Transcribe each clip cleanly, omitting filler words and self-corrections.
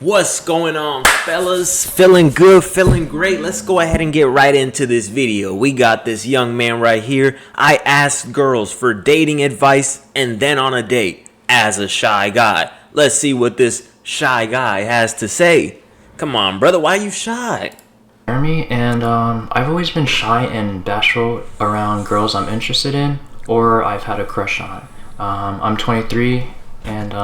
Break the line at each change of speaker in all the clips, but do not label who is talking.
What's going on, fellas? Feeling good, feeling great. Let's go ahead and get right into this video. We got this young man right here. I asked girls for dating advice and then on a date as a shy guy. Let's see what this shy guy has to say. Come on, brother, why are you shy?
Jeremy, and I've always been shy and bashful around girls I'm interested in or I've had a crush on. I'm 23 and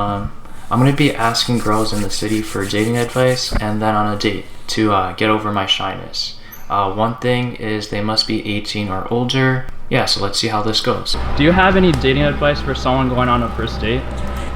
I'm going to be asking girls in the city for dating advice and then on a date to get over my shyness. One thing is they must be 18 or older. Yeah, so let's see how this goes.
Do you have any dating advice for someone going on a first date?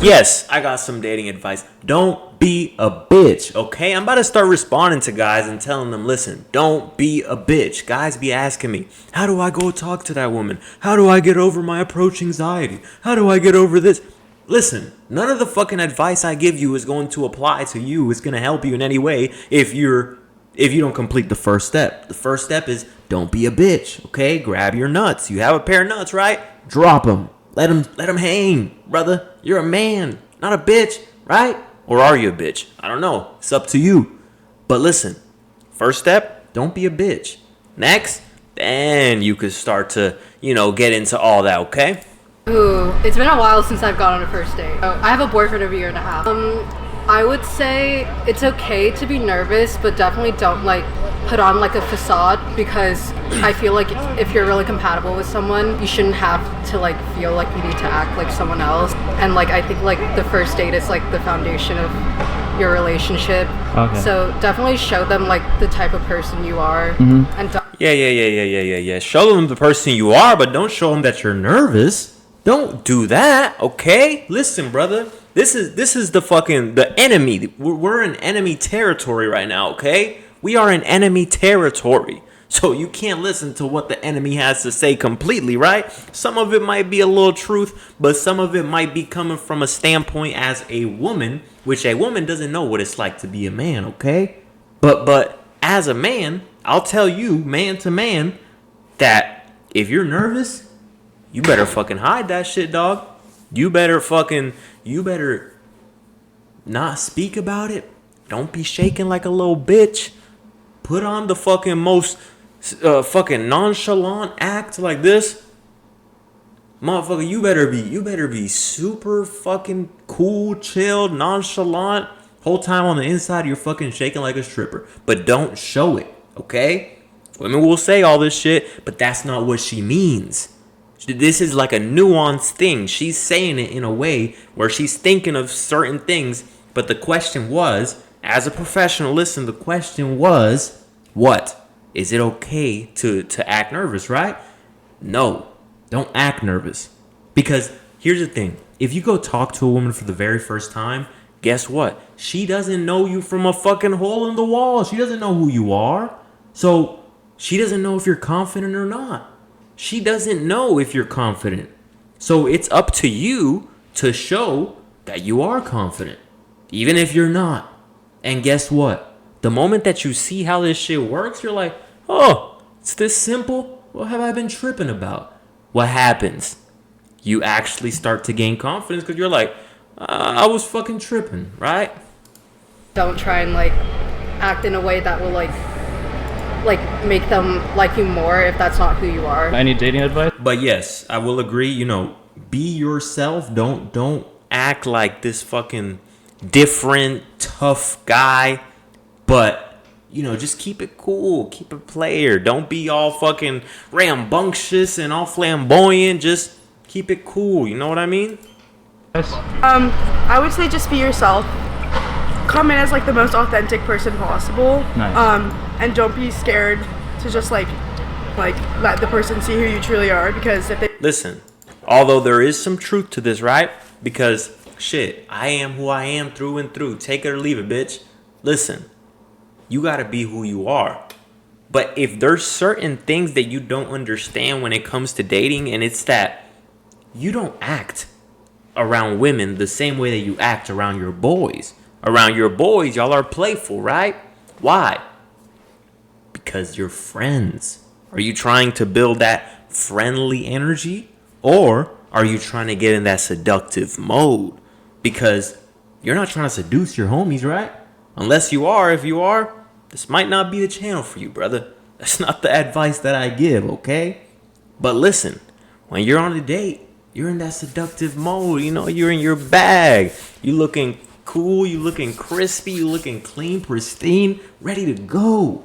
Yes, I got some dating advice. Don't be a bitch, okay? I'm about to start responding to guys and telling them, listen, don't be a bitch. Guys be asking me, how do I go talk to that woman? How do I get over my approach anxiety? How do I get over this? Listen, none of the fucking advice I give you is going to apply to you. It's going to help you in any way if you don't complete the first step. The first step is don't be a bitch, okay? Grab your nuts. You have a pair of nuts, right? Drop them. Let them hang, brother. You're a man, not a bitch, right? Or are you a bitch? I don't know. It's up to you. But listen, first step, don't be a bitch. Next, then you could start to, get into all that, okay?
Ooh, it's been a while since I've gone on a first date. I have a boyfriend of a year and a half. I would say it's okay to be nervous, but definitely don't put on a facade, because I feel like if you're really compatible with someone, you shouldn't have to feel like you need to act like someone else. And I think the first date is the foundation of your relationship.
Okay.
So definitely show them the type of person you are.
Mm-hmm.
And
Yeah. Show them the person you are, but don't show them that you're nervous. Don't do that, okay? Listen, brother. This is the enemy. We're in enemy territory right now, okay? We are in enemy territory. So you can't listen to what the enemy has to say completely, right? Some of it might be a little truth, but some of it might be coming from a standpoint as a woman, which a woman doesn't know what it's like to be a man, okay? But as a man, I'll tell you, man to man, that if you're nervous, you better fucking hide that shit, dog. You better not speak about it. Don't be shaking like a little bitch. Put on the fucking most fucking nonchalant act like this. Motherfucker, you better be super fucking cool, chilled, nonchalant. Whole time on the inside you're fucking shaking like a stripper. But don't show it, okay? Women will say all this shit, but that's not what she means. This is a nuanced thing. She's saying it in a way where she's thinking of certain things. But the question was, as a professional, listen, the question was, what? Is it okay to act nervous, right? No, don't act nervous. Because here's the thing. If you go talk to a woman for the very first time, guess what? She doesn't know you from a fucking hole in the wall. She doesn't know who you are. So she doesn't know if you're confident or not. She doesn't know if you're confident. So it's up to you to show that you are confident, even if you're not. And guess what? The moment that you see how this shit works, you're like, oh, it's this simple? What have I been tripping about? What happens? You actually start to gain confidence because you're like, I was fucking tripping, right?
don't try and act in a way that will make them like you more if that's not who you are.
Any dating advice?
But yes, I will agree, be yourself. Don't act like this fucking different, tough guy. But, just keep it cool. Keep it player. Don't be all fucking rambunctious and all flamboyant. Just keep it cool. You know what I mean?
Yes.
I would say just be yourself. Come in as the most authentic person possible.
Nice.
And don't be scared to just let the person see who you truly are, because if they
Listen, although there is some truth to this, right? Because shit, I am who I am through and through. Take it or leave it, bitch. Listen, you gotta be who you are. But if there's certain things that you don't understand when it comes to dating, and it's that you don't act around women the same way that you act around your boys. Around your boys, y'all are playful, right? Why? Because you're friends. Are you trying to build that friendly energy? Or are you trying to get in that seductive mode? Because you're not trying to seduce your homies, right? Unless you are, if you are, this might not be the channel for you, brother. That's not the advice that I give, okay? But listen, when you're on a date, you're in that seductive mode, you know, you're in your bag. You looking cool, you looking crispy, you looking clean, pristine, ready to go.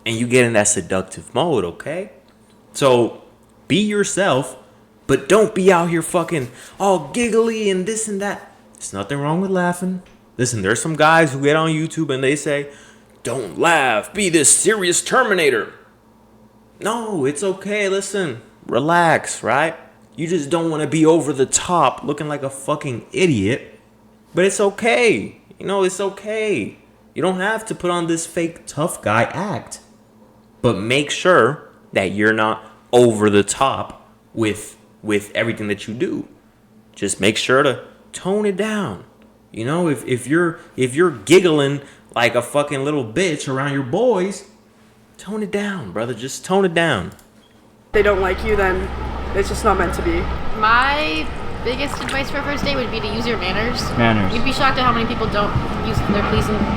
And you get in that seductive mode, okay? So be yourself, but don't be out here fucking all giggly and this and that. There's nothing wrong with laughing. Listen, there's some guys who get on YouTube and they say, don't laugh, be this serious Terminator. No, it's okay, listen, relax, right? You just don't want to be over the top looking like a fucking idiot. But it's okay. You know, it's okay. You don't have to put on this fake tough guy act. But make sure that you're not over the top with everything that you do. Just make sure to tone it down. You know, if you're giggling like a fucking little bitch around your boys, tone it down, brother. Just tone it down.
They don't like you, then it's just not meant to be.
My biggest advice for a first date would be to use your manners.
Manners.
You'd be shocked at how many people don't use their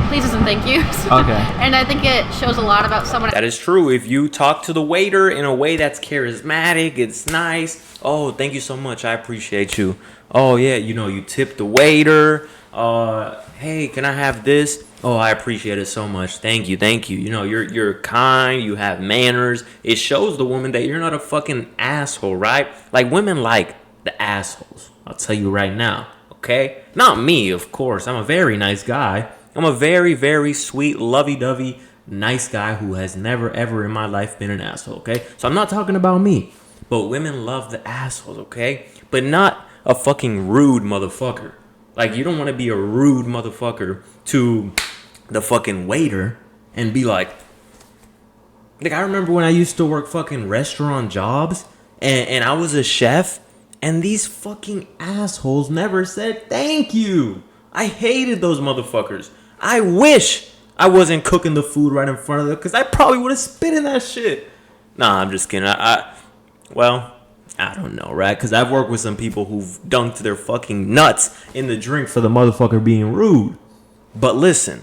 pleases and thank yous.
Okay.
And I think it shows a lot about someone.
That is true. If you talk to the waiter in a way that's charismatic, it's nice. Oh, thank you so much. I appreciate you. Oh, yeah, you know, you tip the waiter. Hey, can I have this? Oh, I appreciate it so much. Thank you, thank you. You know, you're kind, you have manners. It shows the woman that you're not a fucking asshole, right? Like, women like the assholes. I'll tell you right now, okay? Not me, of course. I'm a very nice guy. I'm a very, very sweet, lovey-dovey, nice guy who has never, ever in my life been an asshole, okay? So I'm not talking about me. But women love the assholes, okay? But not a fucking rude motherfucker. Like, you don't want to be a rude motherfucker to the fucking waiter and be like, I remember when I used to work fucking restaurant jobs and I was a chef and these fucking assholes never said thank you. I hated those motherfuckers. I wish I wasn't cooking the food right in front of them because I probably would have spit in that shit. Nah, I'm just kidding. Well, I don't know, right? Because I've worked with some people who've dunked their fucking nuts in the drink for the motherfucker being rude. But listen,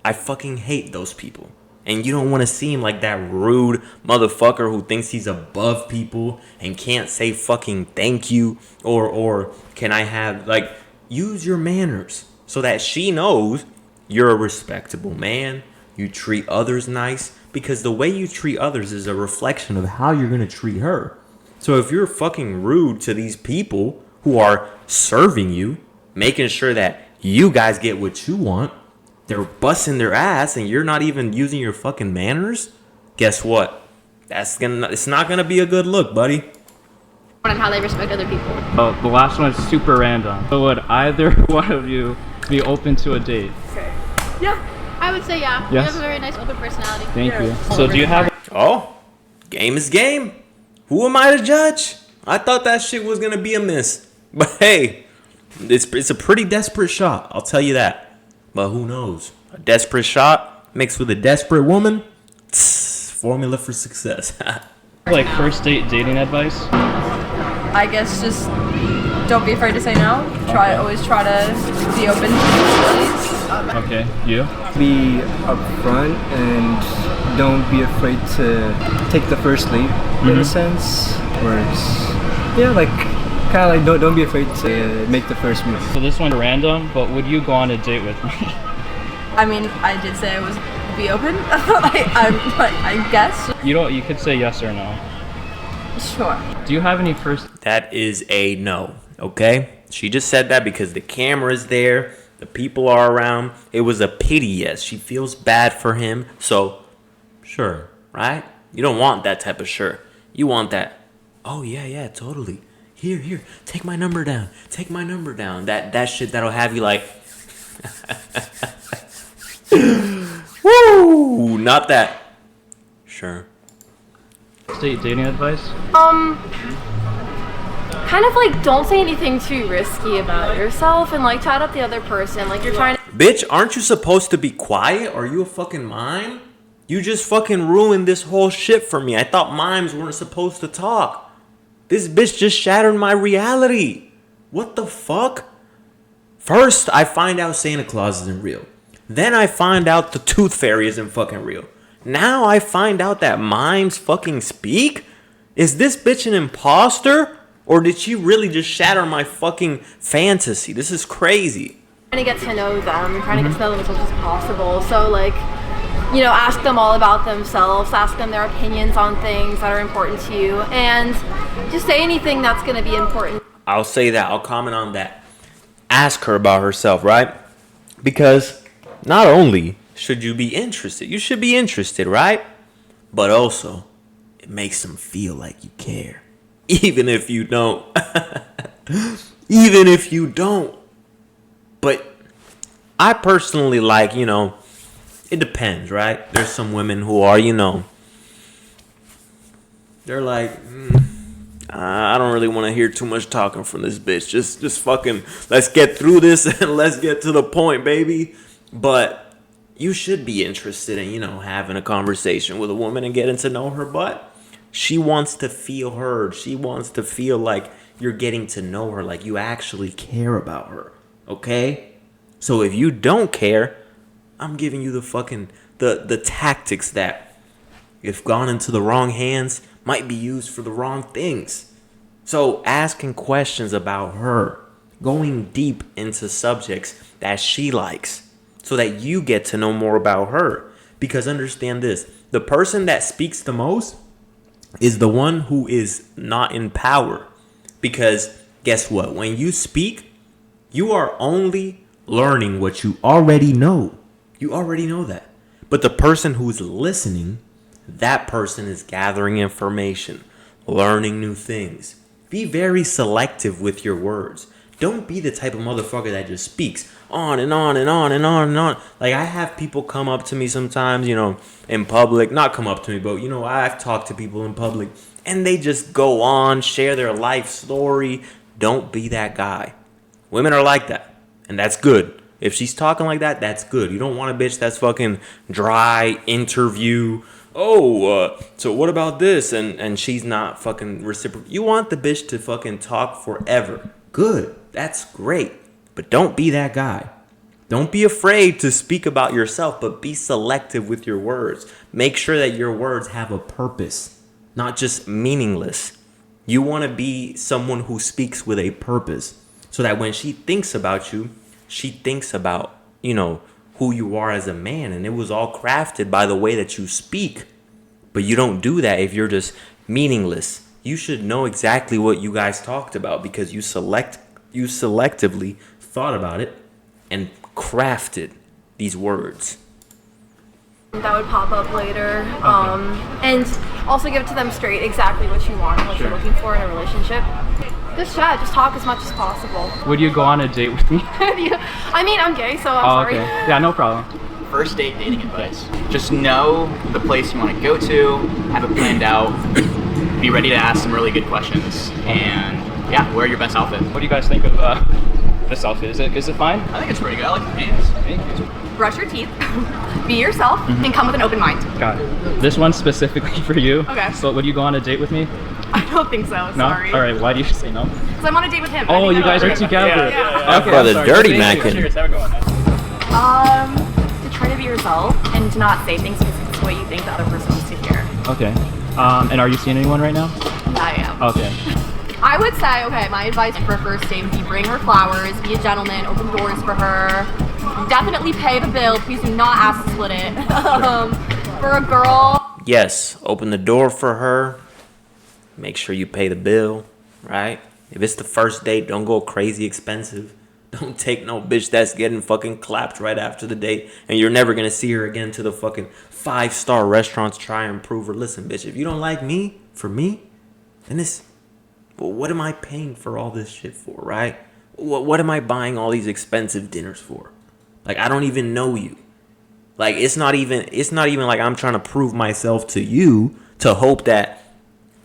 I fucking hate those people. And you don't want to seem like that rude motherfucker who thinks he's above people and can't say fucking thank you or can I have, like, use your manners so that she knows you're a respectable man. You treat others nice because the way you treat others is a reflection of how you're going to treat her. So if you're fucking rude to these people who are serving you, making sure that you guys get what you want, they're busting their ass and you're not even using your fucking manners, guess what? It's not gonna be a good look, buddy.
And how they respect other people.
Oh, the last one is super random. So would either one of you be open to a date?
Okay. Yeah.
I would say yeah.
Yes.
You have a very nice open personality.
Thank
Yeah.
you. So do you have
Oh, game is game. Who am I to judge? I thought that shit was gonna be a miss. But hey, it's a pretty desperate shot, I'll tell you that. But who knows? A desperate shot mixed with a desperate woman, formula for success.
like first date dating advice?
I guess just don't be afraid to say no. Always try to be open to possibilities.
Okay, you?
Be upfront and don't be afraid to take the first leap in a sense. Whereas, yeah, like kind of like don't be afraid to make the first move.
So this one's random, but would you go on a date with me?
I mean, I did say I was be open. I guess.
You could say yes or no.
Sure.
Do you have any first?
That is a no, okay? She just said that because the camera's there, the people are around. It was a pity yes. She feels bad for him, so sure, right? You don't want that type of sure. You want that, oh yeah, totally. Here, take my number down. Take my number down. That shit that'll have you like, woo, not that. Sure.
First date dating advice?
Kind of like don't say anything too risky about yourself and like chat up the other person. Like you're trying to.
Bitch, aren't you supposed to be quiet? Are you a fucking mime? You just fucking ruined this whole shit for me. I thought mimes weren't supposed to talk. This bitch just shattered my reality. What the fuck? First, I find out Santa Claus isn't real. Then I find out the tooth fairy isn't fucking real. Now I find out that mimes fucking speak? Is this bitch an imposter? Or did she really just shatter my fucking fantasy? This is crazy.
Trying to get to know them, trying to get to know them as much as possible. So like, you know, ask them all about themselves, ask them their opinions on things that are important to you, and just say anything that's going to be important.
I'll say that. I'll comment on that. Ask her about herself, right? Because not only should you be interested, you should be interested, right? But also, it makes them feel like you care. Even if you don't. Even if you don't. But I personally like, you know, it depends, right? There's some women who are, you know, they're like, I don't really want to hear too much talking from this bitch. Just fucking, let's get through this and let's get to the point, baby. But you should be interested in, you know, having a conversation with a woman and getting to know her. But she wants to feel heard. She wants to feel like you're getting to know her, like you actually care about her. Okay? So if you don't care, I'm giving you the fucking, the tactics that, if gone into the wrong hands, might be used for the wrong things. So asking questions about her, going deep into subjects that she likes, so that you get to know more about her. Because understand this, the person that speaks the most is the one who is not in power. Because guess what? When you speak, you are only learning what you already know. You already know that. But the person who's listening, that person is gathering information, learning new things. Be very selective with your words. Don't be the type of motherfucker that just speaks on and on and on and on and on. Like, I have people come up to me sometimes, you know, in public. Not come up to me, but, you know, I've talked to people in public. And they just go on, share their life story. Don't be that guy. Women are like that. And that's good. If she's talking like that, that's good. You don't want a bitch that's fucking dry, interview. So what about this? And she's not fucking reciprocal. You want the bitch to fucking talk forever. Good. That's great. But don't be that guy. Don't be afraid to speak about yourself, but be selective with your words. Make sure that your words have a purpose, not just meaningless. You want to be someone who speaks with a purpose, so that when she thinks about you, she thinks about, you know, who you are as a man. And it was all crafted by the way that you speak. But you don't do that if you're just meaningless. You should know exactly what you guys talked about, because you selectively thought about it and crafted these words.
That would pop up later. And also give it to them straight, exactly what you want, what you're looking for in a relationship. Just chat, just talk as much as possible.
Would you go on a date with me?
I mean, I'm gay, so I'm sorry.
Okay. Yeah, no problem.
First date dating advice. Just know the place you want to go to, have it planned out, be ready to ask some really good questions, and yeah, wear your best outfit.
What do you guys think of this outfit? Is it fine?
I think it's pretty good. I like the pants.
Thank you.
Brush your teeth, be yourself, and come with an open mind.
Got it. This one's specifically for you.
Okay.
So would you go on a date with me?
I don't think so,
No?
sorry.
Alright, why do you say no?
Because I'm on a date with him.
Oh, you guys are together.
That
Okay,
brother
I'm sorry.
dirty
Thank you.
mackin'.
Cheers, have a good one.
To try to be yourself and to not say things because it's what you think the other person wants to hear.
Okay. And are you seeing anyone right now?
I am.
Okay.
I would say, okay, my advice for a first date would be bring her flowers, be a gentleman, open doors for her. Definitely pay the bill. Please do not ask to split it. For a girl.
Yes, open the door for her. Make sure you pay the bill, right? If it's the first date, don't go crazy expensive. Don't take no bitch that's getting fucking clapped right after the date and you're never gonna see her again to the fucking 5-star restaurants try and prove her. Listen, bitch, if you don't like me, for me, then it's, well, what am I paying for all this shit for, right? What am I buying all these expensive dinners for? Like, I don't even know you. Like, it's not even like I'm trying to prove myself to you to hope that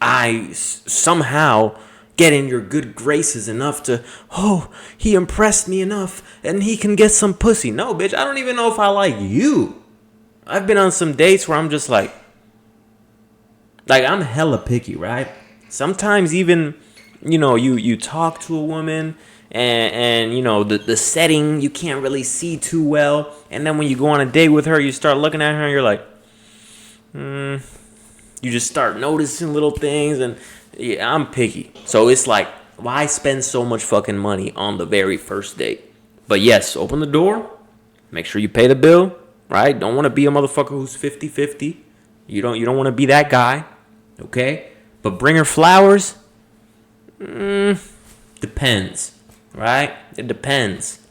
I somehow get in your good graces enough to, oh, he impressed me enough and he can get some pussy. No, bitch, I don't even know if I like you. I've been on some dates where I'm just like I'm hella picky, right? Sometimes even, you know, you talk to a woman and you know the setting you can't really see too well, and then when you go on a date with her, you start looking at her and you're like, you just start noticing little things, and yeah, I'm picky. So it's like, why spend so much fucking money on the very first date? But yes, open the door, make sure you pay the bill, right? Don't want to be a motherfucker who's 50-50. You don't want to be that guy, okay? But bring her flowers. Depends, right? It depends.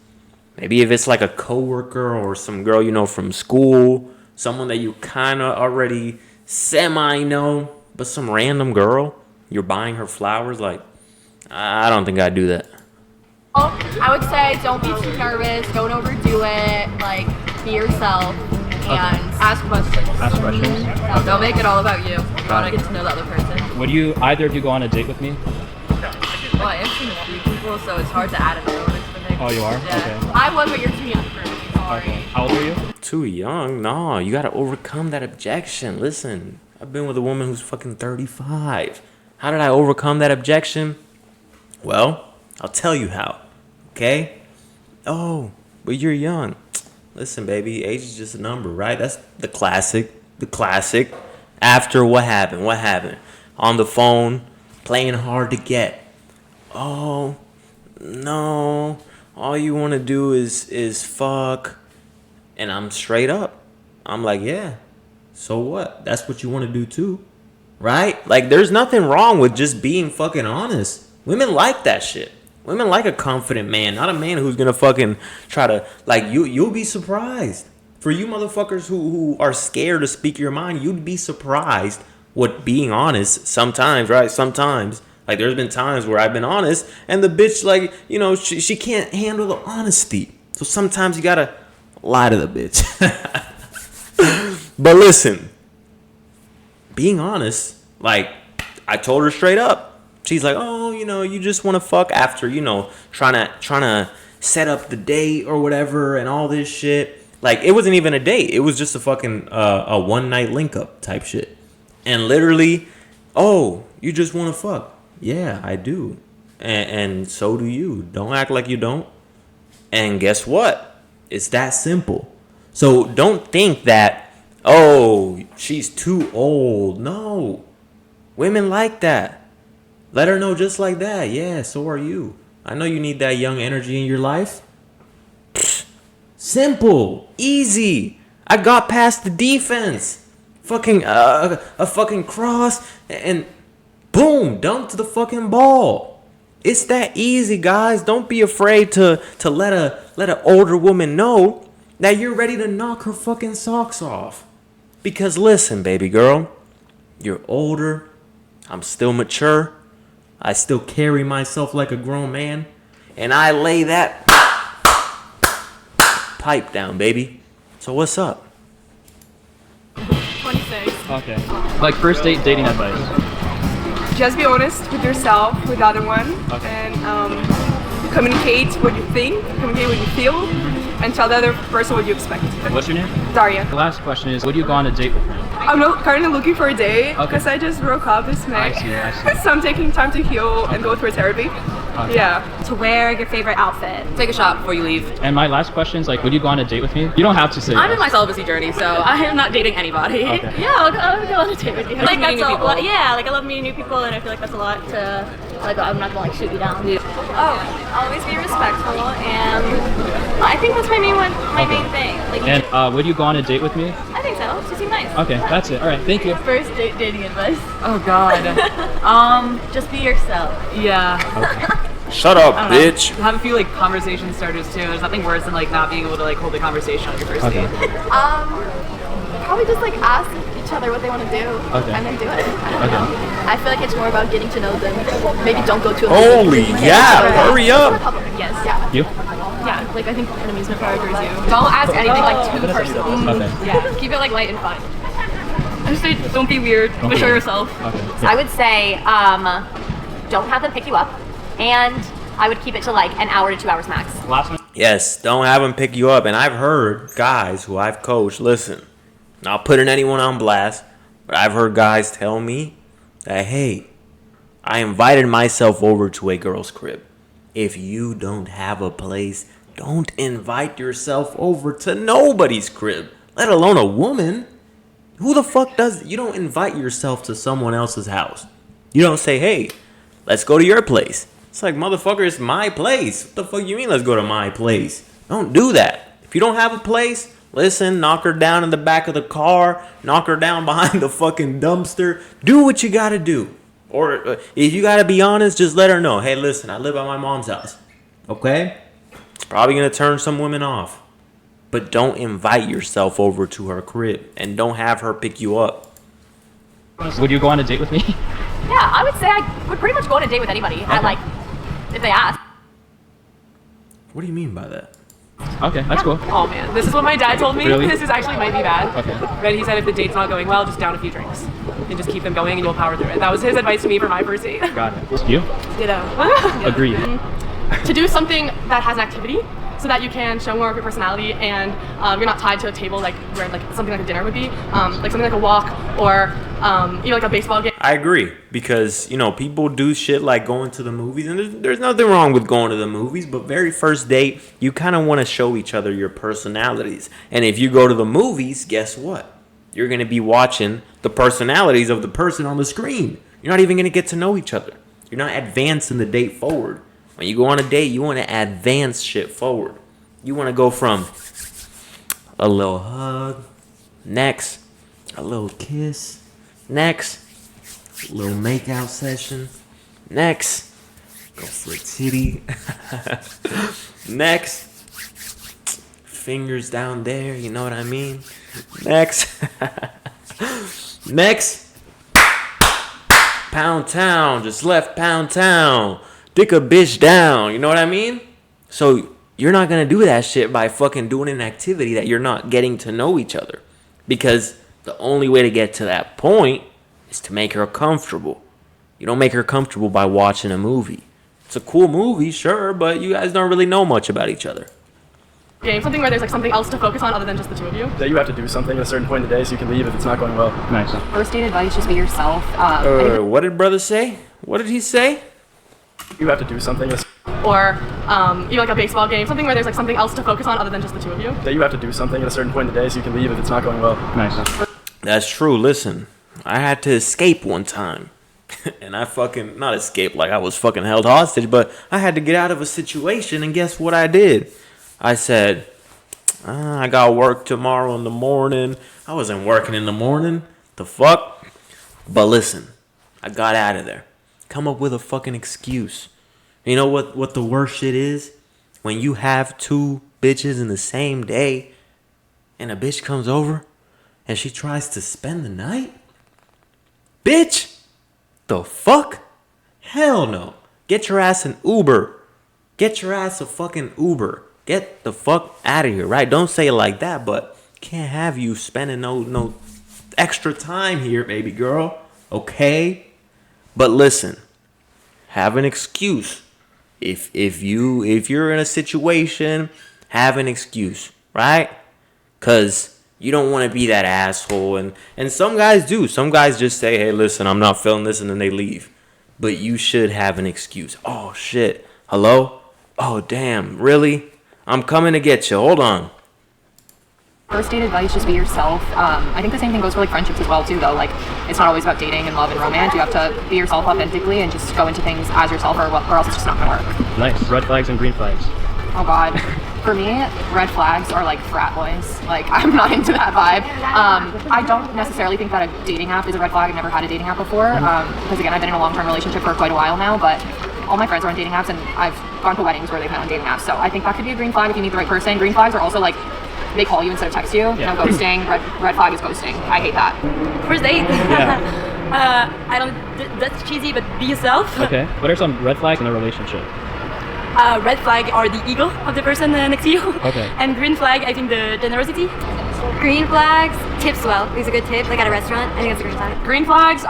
Maybe if it's like a coworker or some girl you know from school, someone that you kind of already semi know, but some random girl, you're buying her flowers. Like, I don't think I'd do that.
I would say don't be too nervous, don't overdo it, like be yourself and ask questions.
Ask questions.
Don't make it all about you. You want to get to know the other person.
Would you either of you go on a date with me?
Well, I am seeing a few people, so it's hard to add a new one into the mix.
Oh, you are?
Yeah.
Okay.
I would, but you're too young for me. Sorry.
Okay. How old are you?
Too young? No, you gotta overcome that objection. Listen, I've been with a woman who's fucking 35. How did I overcome that objection? Well, I'll tell you how. Okay? Oh, but you're young. Listen, baby, age is just a number, right? That's the classic. The classic. After what happened? What happened? On the phone, playing hard to get. Oh, no. All you want to do is fuck. And I'm straight up. I'm like, yeah. So what? That's what you want to do too. Right? Like, there's nothing wrong with just being fucking honest. Women like that shit. Women like a confident man, not a man who's gonna fucking try to, like, you'll be surprised. For you motherfuckers who are scared to speak your mind, you'd be surprised what being honest sometimes, right? Sometimes. Like, there's been times where I've been honest, and the bitch, like, you know, she can't handle the honesty. So sometimes you gotta lie to the bitch. But listen, being honest, like, I told her straight up. She's like, oh, you know, you just want to fuck after, you know, trying to set up the date or whatever and all this shit. Like, it wasn't even a date. It was just a fucking a one-night link-up type shit. And literally, oh, you just want to fuck. Yeah, I do. And so do you. Don't act like you don't. And guess what? It's that simple. So don't think that, oh, she's too old. No. Women like that. Let her know just like that. Yeah, so are you. I know you need that young energy in your life. Simple. Easy. I got past the defense. Fucking a fucking cross and boom, dunked the fucking ball. It's that easy, guys. Don't be afraid to let a older woman know that you're ready to knock her fucking socks off. Because listen, baby girl, you're older. I'm still mature. I still carry myself like a grown man. And I lay that pipe down, baby. So what's up?
26.
Okay. Like, first date dating advice.
Just be honest with yourself, with the other one,
Okay.
and communicate what you think, communicate what you feel, and tell the other person what you expect.
What's your name?
Daria.
The last question is, would you go on a date with me?
I'm not currently looking for a date
Okay.
because I just broke up this May.
I see.
So I'm taking time to heal and go through therapy.
Okay.
Yeah.
To wear your favorite outfit.
Take a shot before you leave.
And my last question is, like, would you go on a date with me? You don't have to say
I'm
yes.
in my celibacy journey, so I am not dating anybody.
Okay.
Yeah, I'll go on a date with you.
Like
Meeting
that's
new
a
people.
lot, yeah, like I love meeting new people and I feel like that's a lot to, like I'm not gonna like shoot you down. Oh, always be respectful and I think that's my main thing. Like,
And would you go on a date with me?
I think so, she seems nice.
Okay, that's it. All right, thank you.
First date dating advice.
Oh God.
Just be yourself.
Yeah.
Shut up, bitch.
Have a few like conversation starters too. There's nothing worse than like not being able to like hold a conversation on your first
Okay.
date.
Probably just like ask each other what they want to do
Okay.
and then do it. I don't
Okay.
know. I feel like it's more about getting to know them. Maybe don't go to a
Holy yeah, hurry up.
Yes. Yeah.
You?
Yeah. Like I think an amusement park or zoo.
Don't ask anything like too personal.
Okay.
Yeah. Keep it like light and fun. Just say, don't be weird.
Don't
But
be
show
weird.
yourself.
Okay.
I would say don't have them pick you up, and I would keep it to like an hour to 2 hours max.
Last one.
Yes, don't have them pick you up. And I've heard guys who I've coached, listen, not putting anyone on blast, but I've heard guys tell me that, hey, I invited myself over to a girl's crib. if you don't have a place, don't invite yourself over to nobody's crib, let alone a woman. Who the fuck does? You don't invite yourself to someone else's house. You don't say, hey, let's go to your place. It's like, motherfucker, it's my place. What the fuck you mean, let's go to my place? Don't do that. If you don't have a place, listen, knock her down in the back of the car, knock her down behind the fucking dumpster. Do what you gotta do. Or if you gotta be honest, just let her know, hey, listen, I live at my mom's house. Okay? It's probably gonna turn some women off. But don't invite yourself over to her crib and don't have her pick you up.
Would you go on a date with me?
Yeah, I would say I would pretty much go on a date with anybody. At like, if they ask.
What do you mean by that?
Okay, that's cool.
Oh man, this is what my dad told me.
Really?
This is actually might be bad.
Okay.
But he said if the date's not going well, just down a few drinks. And just keep them going and you'll power through it. That was his advice to me for my first date.
Got it. You?
Ditto.
Agreed.
To do something that has an activity so that you can show more of your personality and you're not tied to a table like where like something like a dinner would be. Like something like a walk or even like a baseball game.
I agree, because, you know, people do shit like going to the movies, and there's nothing wrong with going to the movies, but very first date, you kind of want to show each other your personalities. And if you go to the movies, guess what? You're going to be watching the personalities of the person on the screen. You're not even going to get to know each other. You're not advancing the date forward. When you go on a date, you want to advance shit forward. You want to go from a little hug, next, a little kiss, next, a little makeout session, next, go for a titty, next, fingers down there, you know what I mean? Next, next, Pound Town, just left Pound Town. Dick a bitch down, you know what I mean? So you're not gonna do that shit by fucking doing an activity that you're not getting to know each other. Because the only way to get to that point is to make her comfortable. You don't make her comfortable by watching a movie. It's a cool movie, sure, but you guys don't really know much about each other.
Game, something where there's like something else to focus on other than just the two of you.
That you have to do something at a certain point in the day so you can leave if it's not going well.
Nice.
First date advice, just be yourself.
What did brother say? What did he say?
You have to do something.
Or even like a baseball game, something where there's like something else to focus on other than just the two of you.
That you have to do something at a certain point in the day so you can leave if it's not going well.
Nice.
That's true. Listen, I had to escape one time. And I fucking, not escape like I was fucking held hostage, but I had to get out of a situation, and guess what I did? I said, I got work tomorrow in the morning. I wasn't working in the morning. The fuck? But listen, I got out of there. Come up with a fucking excuse. You know what the worst shit is? When you have two bitches in the same day, and a bitch comes over, and she tries to spend the night? Bitch! The fuck? Hell no. Get your ass an Uber. Get your ass a fucking Uber. Get the fuck out of here, right? Don't say it like that, but can't have you spending no extra time here, baby girl. Okay? But listen, have an excuse. If you're in a situation, have an excuse, right? Cause you don't want to be that asshole, and some guys do. Some guys just say, hey, listen, I'm not feeling this, and then they leave. But you should have an excuse. Oh shit. Hello? Oh damn, really? I'm coming to get you. Hold on.
First date advice, just be yourself. I think the same thing goes for like friendships as well too, though. Like, it's not always about dating and love and romance. You have to be yourself authentically and just go into things as yourself, or else it's just not gonna work.
Nice. Red flags and green flags.
Oh god. For me, red flags are like frat boys. Like, I'm not into that vibe. I don't necessarily think that a dating app is a red flag. I've never had a dating app before. Because again, I've been in a long-term relationship for quite a while now, but all my friends are on dating apps, and I've gone to weddings where they've met on dating apps. So I think that could be a green flag if you meet the right person. Green flags are also like, they call you instead of text you. You know, ghosting. Red flag is ghosting. I hate that.
First date.
Yeah.
I don't. That's cheesy, but be yourself.
Okay. What are some red flags in a relationship?
Red flag are the ego of the person next to you.
Okay.
And green flag, I think the generosity.
Green flags, tips well. Is a good tip, like at a restaurant. I think that's a green flag.
Green flags,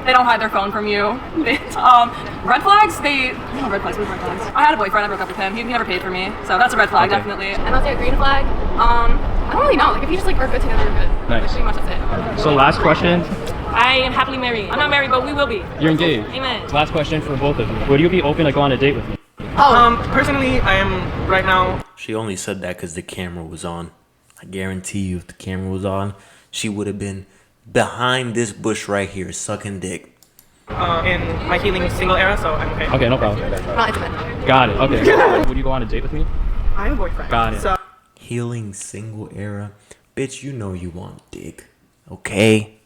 they don't hide their phone from you. Red flags, red flags, what are red flags? I had a boyfriend, I broke up with him. He never paid for me, so that's a red flag, definitely.
And I'll say a green flag. I don't really know. Like if you just like are good together, we're good.
Nice.
Pretty much that's it.
So last question.
I am happily married. I'm not married, but we will be.
You're engaged.
Amen.
Last question for both of you. Would you be open to go on a date with me?
Personally, I am right now.
She only said that because the camera was on. I guarantee you, if the camera was on, she would have been behind this bush right here, sucking dick.
In my healing single era, so I'm okay.
Okay, no problem.
Not intimate.
Got it. Okay. Would you go on a date with me?
I have a boyfriend.
Got it.
So
Healing single era. Bitch, you know you want dick. Okay?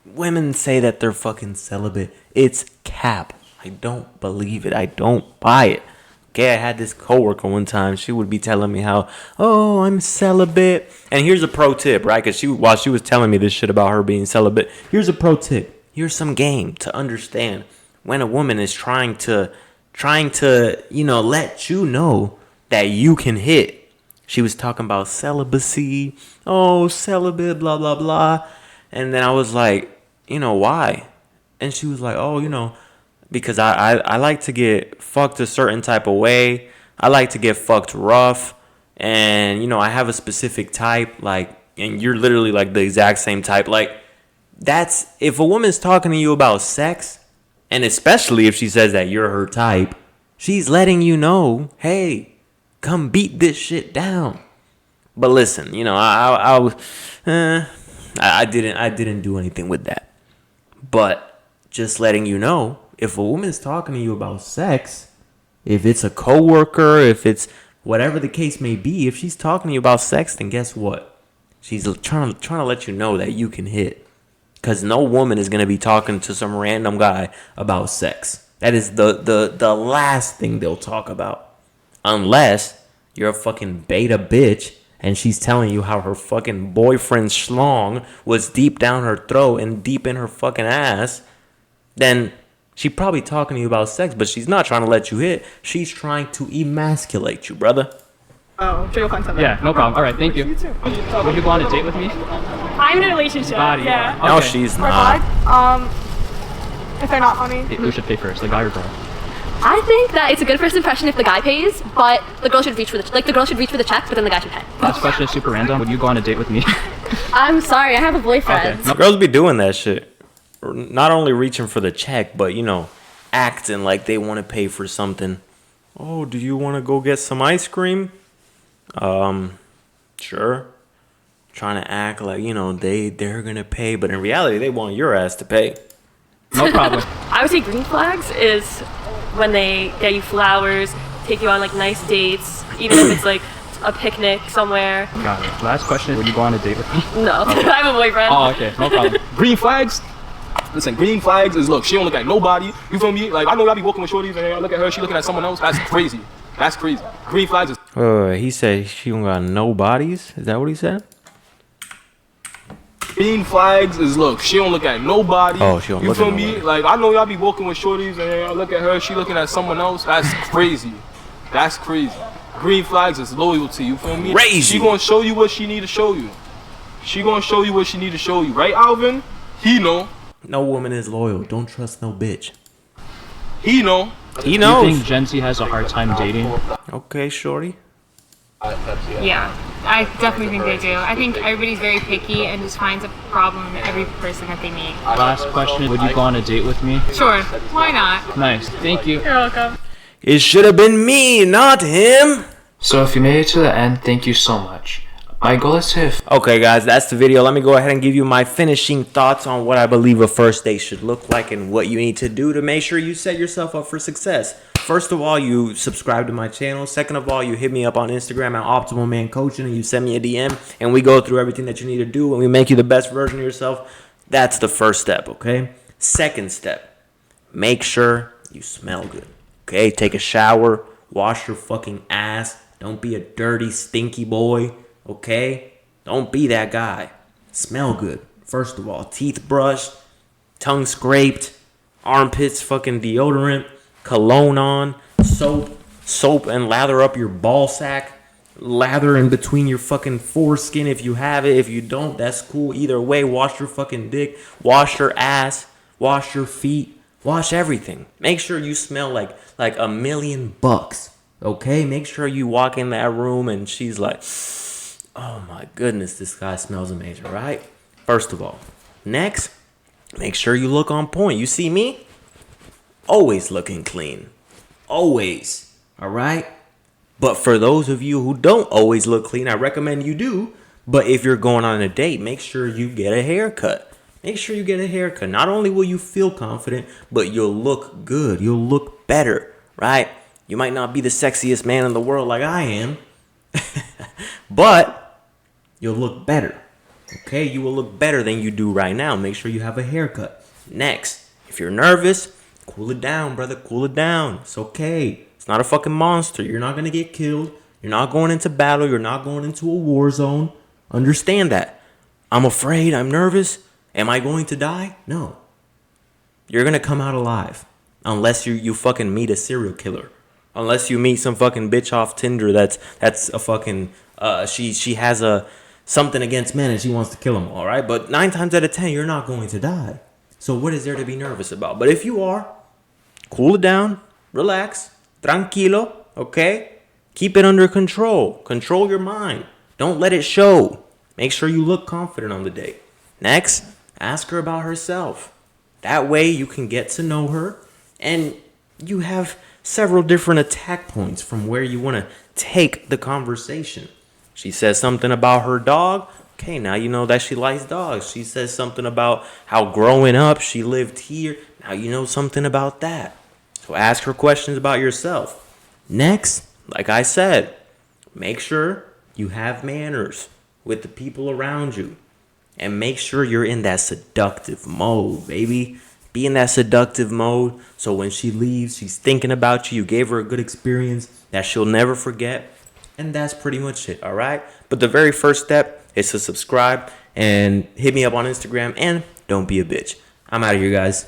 Women say that they're fucking celibate. It's cap. I don't believe it. I don't buy it. Okay, I had this coworker one time. She would be telling me how, oh, I'm celibate. And here's a pro tip, right? Because while she was telling me this shit about her being celibate, here's a pro tip. Here's some game to understand when a woman is trying to, let you know that you can hit. She was talking about celibacy. Oh, celibate, blah, blah, blah. And then I was like, why? And she was like, oh, because I like to get fucked a certain type of way. I like to get fucked rough. And, I have a specific type. And you're literally like the exact same type. That's, if a woman's talking to you about sex, and especially if she says that you're her type, she's letting you know, hey, come beat this shit down. But listen, I didn't do anything with that. But just letting you know, if a woman's talking to you about sex, if it's a coworker, if it's whatever the case may be, if she's talking to you about sex, then guess what? She's trying to let you know that you can hit. Because no woman is going to be talking to some random guy about sex. That is the last thing they'll talk about. Unless you're a fucking beta bitch and she's telling you how her fucking boyfriend's schlong was deep down her throat and deep in her fucking ass, then she's probably talking to you about sex, but she's not trying to let you hit. She's trying to emasculate you, brother.
Oh, sure you'll find something.
Yeah, no problem. All right, thank you.
You too.
Would you go on a date with me?
I'm in a relationship.
Body.
Yeah.
Okay.
No, she's not.
If they're not funny.
Who should pay first, the guy or girl?
I think that it's a good first impression if the guy pays, but the girl should reach for the check, but then the guy should pay.
Last question is super random. Would you go on a date with me?
I'm sorry, I have a boyfriend.
Okay. Girls be doing that shit. Not only reaching for the check, but, acting like they want to pay for something. Oh, do you want to go get some ice cream? Sure. Trying to act like, they're going to pay, but in reality, they want your ass to pay.
No problem.
I would say green flags is when they get you flowers, take you on nice dates, even if it's a picnic somewhere.
Got it. Last question, would you go on a date with me?
No, I have a boyfriend.
Oh, okay, no problem.
Green flags? Listen, green flags is, look, she don't look at nobody. You feel me? I know y'all be walking with shorties and I look at her, she looking at someone else. That's crazy. That's crazy. Green flags is...
He said she don't got no bodies? Is that what he said?
Green flags is, look, she don't look at nobody.
Oh, she don't look at nobody.
You feel me? I know y'all be walking with shorties and I look at her, she looking at someone else. That's crazy. That's crazy. Green flags is loyalty, you feel me?
Crazy.
She gonna show you what she need to show you. She gonna show you what she need to show you. Right, Alvin? He know.
No woman is loyal. Don't trust no bitch.
He know.
He knows.
Do you think Gen Z has a hard time dating?
Okay, shorty.
Yeah, I definitely think they do. I think everybody's very picky and just finds a problem in every person that they meet.
Last question, would you go on a date with me?
Sure, why not?
Nice, thank you.
You're welcome.
It should have been me, not him.
So if you made it to the end, thank you so much. My goal is to...
Okay, guys, that's the video. Let me go ahead and give you my finishing thoughts on what I believe a first date should look like and what you need to do to make sure you set yourself up for success. First of all, you subscribe to my channel. Second of all, you hit me up on Instagram at Optimal Man Coaching and you send me a DM and we go through everything that you need to do and we make you the best version of yourself. That's the first step, okay? Second step, make sure you smell good, okay? Take a shower, wash your fucking ass. Don't be a dirty, stinky boy. Okay? Don't be that guy. Smell good. First of all, teeth brushed, tongue scraped, armpits fucking deodorant, cologne on, soap and lather up your ball sack. Lather in between your fucking foreskin if you have it. If you don't, that's cool. Either way, wash your fucking dick, wash your ass, wash your feet, wash everything. Make sure you smell like $1,000,000. Okay? Make sure you walk in that room and she's like, oh my goodness, this guy smells amazing, right? First of all. Next, make sure you look on point. You see me? Always looking clean. Always. All right? But for those of you who don't always look clean, I recommend you do. But if you're going on a date, make sure you get a haircut. Make sure you get a haircut. Not only will you feel confident, but you'll look good. You'll look better, right? You might not be the sexiest man in the world like I am, but you'll look better. Okay? You will look better than you do right now. Make sure you have a haircut. Next, if you're nervous, cool it down, brother. Cool it down. It's okay. It's not a fucking monster. You're not going to get killed. You're not going into battle. You're not going into a war zone. Understand that. I'm afraid. I'm nervous. Am I going to die? No. You're going to come out alive. Unless you fucking meet a serial killer. Unless you meet some fucking bitch off Tinder that's a fucking... She has something against men and she wants to kill them, all right? But 9 times out of 10, you're not going to die. So what is there to be nervous about? But if you are, cool it down. Relax. Tranquilo, okay? Keep it under control. Control your mind. Don't let it show. Make sure you look confident on the date. Next, ask her about herself. That way you can get to know her and you have several different attack points from where you want to take the conversation. She says something about her dog. Okay, now you know that she likes dogs. She says something about how growing up she lived here. Now you know something about that. So ask her questions about yourself. Next, like I said, make sure you have manners with the people around you. And make sure you're in that seductive mode, baby. Be in that seductive mode so when she leaves, she's thinking about you. You gave her a good experience that she'll never forget. And that's pretty much it, all right? But the very first step is to subscribe and hit me up on Instagram. And don't be a bitch. I'm out of here, guys.